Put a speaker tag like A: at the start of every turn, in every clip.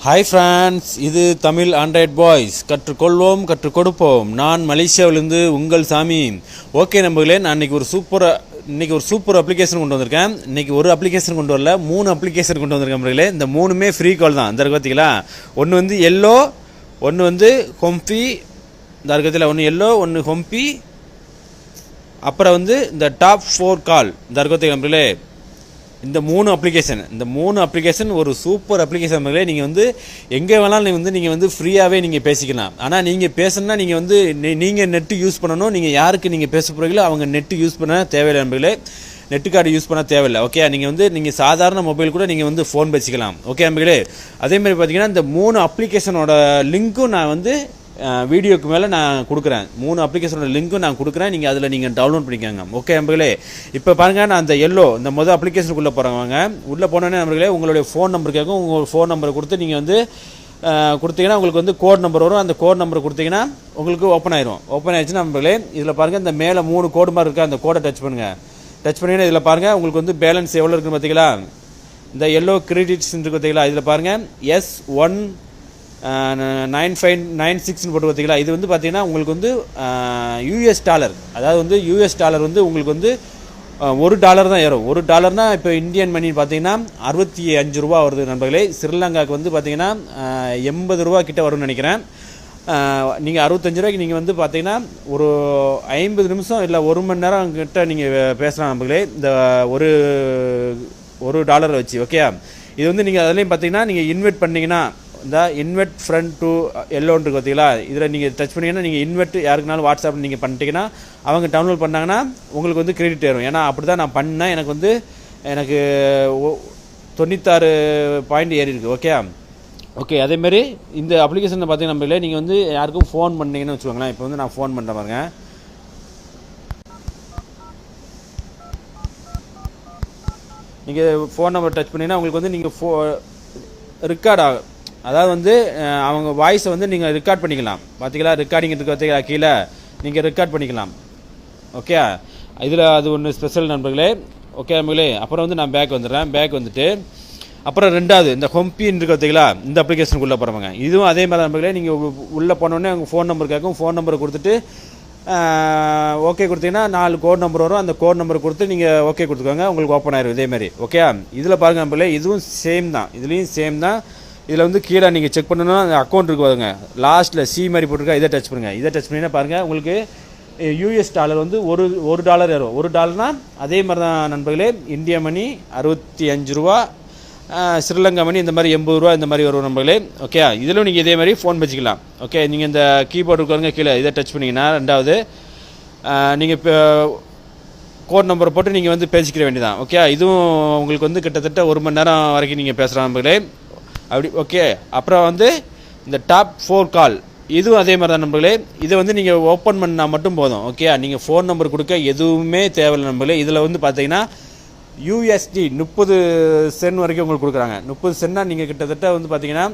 A: Hi friends, இது Tamil Android boys. கற்றுக்கொள்வோம், கற்றுக் கொடுப்போம். நான் மலேசியாவிலிருந்து உங்கள் சாமி. ஓகே நம்பர்களே, நான் இன்றைக்கி ஒரு சூப்பர் அப்ளிகேஷன் கொண்டு வந்திருக்கேன். இன்றைக்கி ஒரு அப்ளிகேஷன் கொண்டு வரல, 3 அப்ளிகேஷன் கொண்டு வந்திருக்கேன் நம்பர்களே. இந்த 3மே ஃப்ரீ கால் தான். இந்த பார்த்தீங்களா, ஒன்று வந்து எல்லோ, ஒன்று வந்து ஹொம்பி, இந்த இருக்கத்தில் ஒன்று எல்லோ, ஒன்று ஹொம்பி, அப்புறம் வந்து இந்த டாப் 4 கால். இந்த இருக்கத்தில் நம்பர்களே, இந்த 3 அப்ளிகேஷன் ஒரு சூப்பர் அப்ளிகேஷன் நம்பர்களே. நீங்கள் வந்து எங்கே வேணாலும் நீங்கள் வந்து ஃப்ரீயாகவே நீங்கள் பேசிக்கலாம். ஆனால் நீங்கள் பேசணுன்னா நீங்கள் வந்து நீங்கள் நெட்டு யூஸ் பண்ணணும். நீங்கள் யாருக்கு நீங்கள் பேச போகிறீங்களோ அவங்க நெட்டு யூஸ் பண்ண தேவையில்லை நம்பர்களே. நெட்டு கார்டு யூஸ் பண்ண தேவையில்லை. ஓகே, நீங்கள் சாதாரண மொபைல் கூட நீங்கள் வந்து ஃபோன் பேசிக்கலாம். ஓகே நம்பர்களே, அதேமாதிரி பார்த்தீங்கன்னா இந்த 3 அப்ளிகேஷனோட லிங்க்கும் நான் வந்து வீடியோக்கு மேலே நான் கொடுக்குறேன். 3 அப்ளிகேஷனோட லிங்க்கும் நான் கொடுக்குறேன். நீங்கள் அதில் நீங்கள் டவுன்லோட் பண்ணிக்கோங்க. ஓகே நம்பர்களே, இப்போ பாருங்கள், நான் அந்த இந்த மொதல் அப்ளிகேஷனுக்குள்ளே போகிறவங்க உள்ளே போனோன்னே நம்பர்களே, உங்களுடைய ஃபோன் நம்பர் கேட்கும். உங்கள் ஃபோன் நம்பரை கொடுத்து நீங்கள் வந்து கொடுத்தீங்கன்னா உங்களுக்கு வந்து கோட் நம்பர் வரும். அந்த கோட் நம்பரை கொடுத்தீங்கன்னா உங்களுக்கு ஓப்பன் ஆயிரும். ஓப்பன் ஆயிடுச்சுன்னா நம்பர்களே, இதில் பாருங்கள், இந்த மேலே 3 கோடு மாதிரி இருக்கா, அந்த கோடை டச் பண்ணுங்கள். டச் பண்ணிங்கன்னா இதில் பாருங்கள், உங்களுக்கு வந்து பேலன்ஸ் எவ்வளோ இருக்குன்னு பார்த்தீங்களா. இந்த எல்லோ கிரெடிட்ஸ் இருக்குது பார்த்தீங்களா. இதில் பாருங்கள் S1 9596 போட்டு பார்த்தீங்களா. இது வந்து பார்த்தீங்கன்னா உங்களுக்கு வந்து US டாலர், அதாவது வந்து US டாலர் வந்து உங்களுக்கு வந்து $1 தான் ஏறும். $1 இப்போ இந்தியன் மணி பார்த்தீங்கன்னா 65 ரூபா வருது நண்பர்களே. ஸ்ரீலங்காவுக்கு வந்து பார்த்தீங்கன்னா 80 ரூபா கிட்ட வரும்னு நினைக்கிறேன். நீங்கள் 65 ரூபாய்க்கு நீங்கள் வந்து பார்த்தீங்கன்னா ஒரு 50 நிமிஷம் இல்லை 1 மணி நேரம் கிட்ட நீங்கள் பேசலாம் நண்பர்களே, இந்த ஒரு டாலரை வச்சு. ஓகே, இது வந்து நீங்கள் அதுலேயும் பார்த்தீங்கன்னா நீங்கள் இன்வெர்ட் பண்ணிங்கன்னா, இந்த இன்வெர்ட் ஃப்ரண்ட் டு எல்லோன்னு இருக்கு பார்த்தீங்களா. இதில் நீங்கள் டச் பண்ணிங்கன்னா நீங்கள் இன்வெர்ட் யாருக்குனாலும் வாட்ஸ்அப்பில் நீங்கள் பண்ணிட்டீங்கன்னா அவங்க டவுன்லோட் பண்ணாங்கன்னா உங்களுக்கு வந்து கிரெடிட் ஏறும். ஏன்னா அப்படி தான் நான் பண்ணேன். எனக்கு 96 பாயிண்ட் ஏறி இருக்குது. ஓகே அதேமாரி இந்த அப்ளிகேஷனில் பார்த்தீங்கன்னா நம்மளே நீங்கள் வந்து யாருக்கும் ஃபோன் பண்ணீங்கன்னு வச்சுக்கோங்களேன். இப்போ வந்து நான் ஃபோன் பண்ணுறேன் பாருங்க. நீங்கள் ஃபோன் நம்பர் டச் பண்ணிங்கன்னா உங்களுக்கு வந்து நீங்கள் ரெக்கார்ட் ஆகும். அதாவது வந்து அவங்க வாய்ஸை வந்து நீங்கள் ரெக்கார்ட் பண்ணிக்கலாம். பார்த்தீங்களா, ரெக்கார்டிங் இருக்குது பார்த்தீங்களா, கீழே நீங்கள் ரெக்கார்ட் பண்ணிக்கலாம். ஓகே, இதில் அது ஒன்று ஸ்பெஷல் நண்பர்களே. ஓகே நண்பர்களே, அப்புறம் வந்து நான் பேக் வந்துட்டு அப்புறம் ரெண்டாவது இந்த ஹொம்பின்னு இருக்குது பார்த்தீங்களா, இந்த அப்ளிகேஷனுக்குள்ளே போகிறவங்க இதுவும் அதே மாதிரி நண்பர்களே. நீங்கள் உள்ளே போனோடனே உங்கள் ஃபோன் நம்பர் கேட்கும். ஃபோன் நம்பரை கொடுத்துட்டு ஓகே கொடுத்தீங்கன்னா 4 கோட் நம்பர் வரும். அந்த கோட் நம்பர் கொடுத்து நீங்கள் ஓகே கொடுத்துக்கோங்க, உங்களுக்கு ஓப்பன் ஆயிரும் இதேமாரி. ஓகே, இதில் பாருங்கள் நம்பர்களே, இதுவும் சேம் தான். இதுலேயும் சேம் தான். இதில் வந்து கீழே நீங்கள் செக் பண்ணணும்னா அந்த அக்கௌண்ட் இருக்கு பாருங்க, லாஸ்ட்டில் சி மாதிரி போட்டிருக்கா, இதை டச் பண்ணுங்கள். இதை டச் பண்ணிங்கன்னா பாருங்கள், உங்களுக்கு US டாலர் வந்து $1 ஏறும். $1 அதே மாதிரி தான் நண்பர்களே. இந்தியா மணி 65 ரூபா, ஸ்ரீலங்கா மணி இந்த மாதிரி 80 ரூபா இந்த மாதிரி வரும் நண்பர்களே. ஓகே, இதிலும் நீங்கள் இதே மாதிரி ஃபோன் வச்சுக்கலாம். ஓகே, நீங்கள் இந்த கீபோர்டு இருக்காருங்க கீழே, இதை டச் பண்ணிங்கன்னா ரெண்டாவது நீங்கள் இப்போ கோட் நம்பரை போட்டு நீங்கள் வந்து பேசிக்கிற வேண்டியதான். ஓகே, இதுவும் உங்களுக்கு வந்து கிட்டத்தட்ட 1 மணி நேரம் வரைக்கும் நீங்கள் பேசுகிற நண்பர்களே அப்படி. ஓகே, அப்புறம் வந்து இந்த டாப் 4 கால், இதுவும் அதே மாதிரி தான் நண்பர்களே. இதை வந்து நீங்கள் ஓப்பன் பண்ணால் மட்டும் போதும். ஓகே, நீங்கள் ஃபோன் நம்பர் கொடுக்க எதுவுமே தேவையில்லை நண்பர்களே. இதில் வந்து பார்த்தீங்கன்னா USD 30 சென்ட் வரைக்கும் உங்களுக்கு கொடுக்குறாங்க. 30 சென்ட்னா நீங்கள் கிட்டத்தட்ட வந்து பார்த்தீங்கன்னா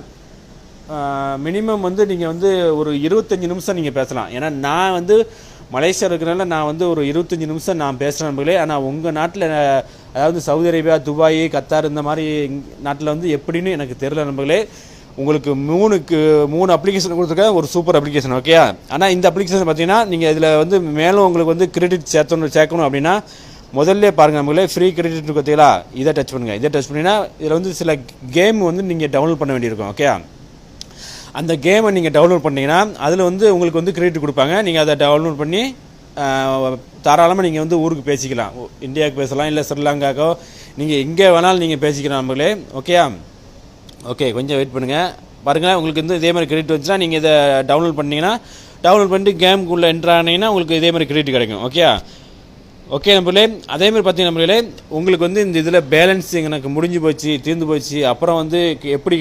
A: மினிமம் வந்து நீங்கள் வந்து ஒரு 25 நிமிஷம் நீங்கள் பேசலாம். ஏன்னா நான் வந்து மலேசியா இருக்கிறனால நான் வந்து ஒரு 25 நிமிஷம் நான் பேசுகிறேன் நண்பர்களே. ஆனால் உங்கள் நாட்டில், அதாவது சவுதி அரேபியா, துபாய், கத்தார் இந்த மாதிரி நாட்டில் வந்து எப்படின்னு எனக்கு தெரியல நண்பர்களே. உங்களுக்கு 3 அப்ளிகேஷன் கொடுத்துருக்க ஒரு சூப்பர் அப்ளிகேஷன். ஓகே, ஆனால் இந்த அப்ளிகேஷன் பார்த்தீங்கன்னா நீங்கள் இதில் வந்து மேலும் உங்களுக்கு வந்து கிரெடிட் சேர்க்கணும் அப்படின்னா முதல்ல பாருங்கள் நம்பர்களே, ஃப்ரீ கிரெடிட் பார்த்தீங்களா, இதை டச் பண்ணுங்கள். இதை டச் பண்ணிங்கன்னா இதில் வந்து சில கேம் வந்து நீங்கள் டவுன்லோட் பண்ண வேண்டியிருக்கும். ஓகே, அந்த கேமை நீங்கள் டவுன்லோட் பண்ணிங்கன்னா அதில் வந்து உங்களுக்கு வந்து கிரெடிட் கொடுப்பாங்க. நீங்கள் அதை டவுன்லோட் பண்ணி தாராளமாக நீங்கள் வந்து ஊருக்கு பேசிக்கலாம். இந்தியாவுக்கு பேசலாம், இல்லை ஸ்ரீலங்காக்கோ, நீங்கள் எங்கே வேணாலும் நீங்கள் பேசிக்கலாம் நம்பர்களே. ஓகே கொஞ்சம் வெயிட் பண்ணுங்கள். பாருங்கள், உங்களுக்கு வந்து இதே மாதிரி கிரெடிட் வந்துச்சுன்னா நீங்கள் இதை டவுன்லோட் பண்ணிட்டு கேமுக்குள்ளே என்ட்ரு ஆனீங்கன்னா உங்களுக்கு இதே மாதிரி கிரெடிட் கிடைக்கும். ஓகே நம்பர்களே, அதேமாதிரி பார்த்தீங்கன்னா நம்பர்களே, உங்களுக்கு வந்து இந்த இதில் பேலன்ஸ் எனக்கு தீர்ந்து போச்சு அப்புறம் வந்து எப்படி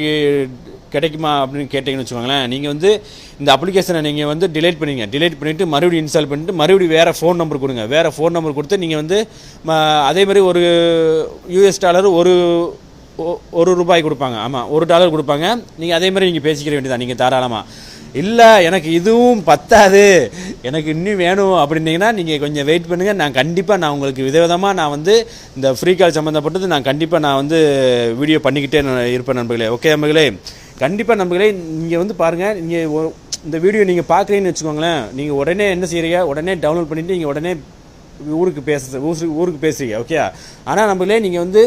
A: கிடைக்குமா அப்படின்னு கேட்டிங்கன்னு வச்சுக்கோங்களேன். நீங்கள் வந்து இந்த அப்ளிகேஷனை நீங்கள் வந்து டிலீட் பண்ணிவிட்டு மறுபடியும் இன்ஸ்டால் பண்ணிட்டு மறுபடியும் வேறு ஃபோன் நம்பர் கொடுங்க. வேறு ஃபோன் நம்பர் கொடுத்து நீங்கள் வந்து அதே மாதிரி ஒரு US டாலர் $1 கொடுப்பாங்க. ஆமாம், $1 கொடுப்பாங்க. நீங்கள் அதே மாதிரி நீங்கள் பேசிக்கிற வேண்டியதான் நீங்கள் தாராளமாக. இல்லை எனக்கு இதுவும் பத்தாது, எனக்கு இன்னும் வேணும் அப்படின்னீங்கன்னா நீங்கள் கொஞ்சம் வெயிட் பண்ணுங்கள். நான் உங்களுக்கு விதவிதமாக நான் வந்து இந்த ஃப்ரீ கால் சம்மந்தப்பட்டது நான் கண்டிப்பாக வந்து வீடியோ பண்ணிக்கிட்டே இருப்பேன் நண்பர்களே. ஓகே நண்பர்களே, கண்டிப்பாக நம்பர்களே நீங்கள் வந்து பாருங்கள், நீங்கள் இந்த வீடியோ நீங்கள் பார்க்குறீங்கன்னு வச்சுக்கோங்களேன், நீங்கள் உடனே என்ன செய்கிறீங்க, உடனே டவுன்லோட் பண்ணிவிட்டு நீங்கள் உடனே ஊருக்கு பேசுறீங்க. ஓகே, ஆனால் நம்பர்களே நீங்கள் வந்து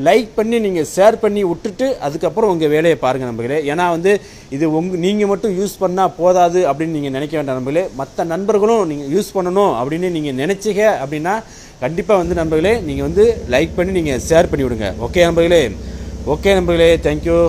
A: லைக் பண்ணி நீங்கள் ஷேர் பண்ணி விட்டுட்டு அதுக்கப்புறம் உங்கள் வேலையை பாருங்கள் நம்பர்களே. ஏன்னா வந்து இது நீங்கள் மட்டும் யூஸ் பண்ணால் போதாது அப்படின்னு நீங்கள் நினைக்க வேண்டாம் நம்பர்களே. மற்ற நண்பர்களும் நீங்கள் யூஸ் பண்ணணும் அப்படின்னு நீங்கள் நினச்சிங்க அப்படின்னா கண்டிப்பாக வந்து நண்பர்களே நீங்கள் வந்து லைக் பண்ணி நீங்கள் ஷேர் பண்ணி விடுங்க. ஓகே நண்பர்களே, ஓகே நண்பர்களே, தேங்க்யூ.